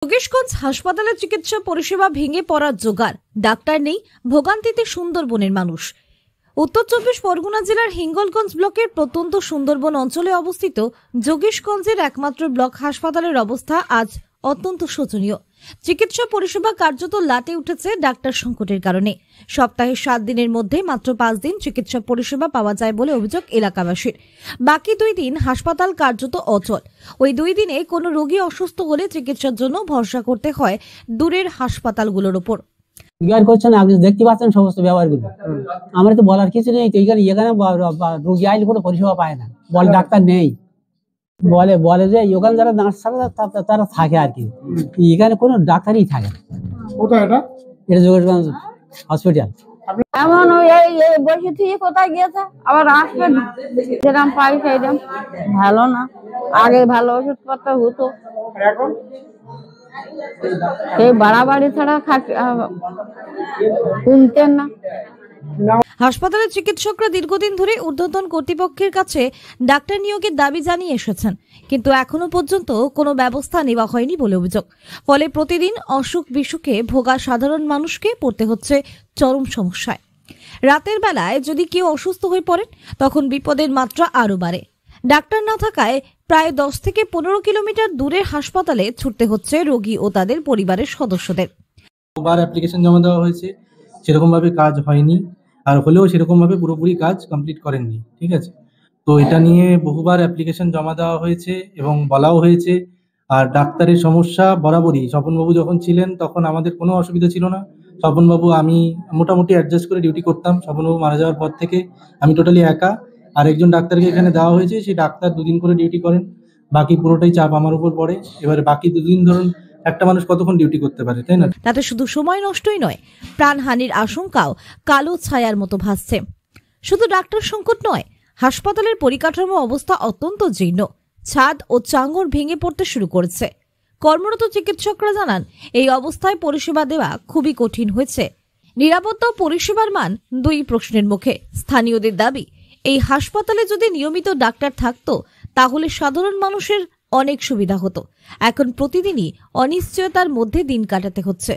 যোগেশগঞ্জ হাসপাতালে চিকিৎসা পরিষেবা ভেঙে পড়ার জোগাড়, ডাক্তার নেই, ভোগান্তিতে সুন্দরবনের মানুষ। উত্তর চব্বিশ পরগনা জেলার হিঙ্গলগঞ্জ ব্লকের প্রত্যন্ত সুন্দরবন অঞ্চলে অবস্থিত যোগেশগঞ্জের একমাত্র ব্লক হাসপাতালের অবস্থা আজ অত্যন্ত শোচনীয়। চিকিৎসা পরিষেবা কার্যত লাটে উঠেছে ডাক্তার সংকটের কারণে। সপ্তাহে 7 দিনের মধ্যে মাত্র 5 দিন চিকিৎসা পরিষেবা পাওয়া যায় বলে অভিযোগ এলাকাবাসীর। বাকি 2 দিন হাসপাতাল কার্যত অচল। ওই 2 দিনে কোনো রোগী অসুস্থ হলে চিকিৎসার জন্য ভরসা করতে হয় দূরের হাসপাতালগুলোর উপর। জ্ঞান করছেন, আপনি দেখতে পাচ্ছেন সমস্ত ব্যবহারগুলো। আমার তো বলার কিছু নেই, এখানে রোগী আইলে কোনো পরিষেবা পায় না, বলে ডাক্তার নেই, বলে যে ওখানে যারা নার্স তারা থাকে আর কি, এখানে কোনো ডাক্তারই থাকে না। এটা যোগেশগঞ্জ হসপিটাল। এমন বসে থেকে কোথায় গিয়েছে, আবার আসবে যেরকম পাই সেরকম ভালো না। আগে ভালো ওষুধপত্র হতো, সেই বাড়াবাড়ি ছাড়া শুনতেন না। হাসপাতালের চিকিৎসকরা দীর্ঘদিন ধরে ঊর্ধ্বতন কর্তৃপক্ষের কাছে ডাক্তার নিয়োগের দাবি জানিয়ে এসেছেন, কিন্তু এখনো পর্যন্ত কোনো ব্যবস্থা নেওয়া হয়নি বলে অভিযোগ। ফলে প্রতিদিন অসুখ বিসুখে ভোগা সাধারণ মানুষকে পড়তে হচ্ছে চরম সমস্যায়। রাতের বেলায় যদি কেউ অসুস্থ হয়ে পড়েন, তখন বিপদের মাত্রা আরো বাড়ে। ডাক্তার না থাকায় প্রায় 10 থেকে 15 কিলোমিটার দূরের হাসপাতালে ছুটতে হচ্ছে রোগী ও তাদের পরিবারের সদস্যদের। বহুবার অ্যাপ্লিকেশন জমা দেওয়া হয়েছে, সেরকম ভাবে কাজ হয়নি, আর হলেও সেরকম ভাবে পুরোপুরি কাজ কমপ্লিট করেননি। ঠিক আছে, তো এটা নিয়ে বহুবার অ্যাপ্লিকেশন জমা দেওয়া হয়েছে এবং বলাও হয়েছে। আর ডাক্তারের সমস্যা বরাবরই, স্বপনবাবু যখন ছিলেন তখন আমাদের কোনো অসুবিধা ছিল না। স্বপনবাবু, আমি মোটামুটি অ্যাডজাস্ট করে ডিউটি করতাম। স্বপনবাবু মারা যাওয়ার পর থেকে আমি টোটালি একা। আর একজন ডাক্তারকে এখানে দেওয়া হয়েছে, সেই ডাক্তার 2 দিন করে ডিউটি করেন, বাকি পুরোটাই চাপ আমার উপর পড়ে। এবারে বাকি 2 দিন ধরুন একটা মানুষ কতক্ষণ ডিউটি করতে পারে, তাই না? তাতে শুধু সময় নষ্টই নয়, প্রাণহানির আশঙ্কাও কালো ছায়ার মতো ভাসছে। শুধু ডাক্তার সংকট নয়, হাসপাতালের পরিকাঠামো অবস্থা অত্যন্ত জীর্ণ। ছাদ ও চাঙড় ভেঙে পড়তে শুরু করেছে। কর্মরত চিকিৎসকরা জানান, এই অবস্থায় পরিষেবা দেওয়া খুবই কঠিন হয়েছে। নিরাপত্তা ও পরিষেবার মান 2 প্রশ্নের মুখে। স্থানীয়দের দাবি, এই হাসপাতালে যদি নিয়মিত ডাক্তার থাকতো তাহলে সাধারণ মানুষের অনেক সুবিধা হতো। এখন প্রতিদিনই অনিশ্চয়তার মধ্যে দিন কাটাতে হচ্ছে।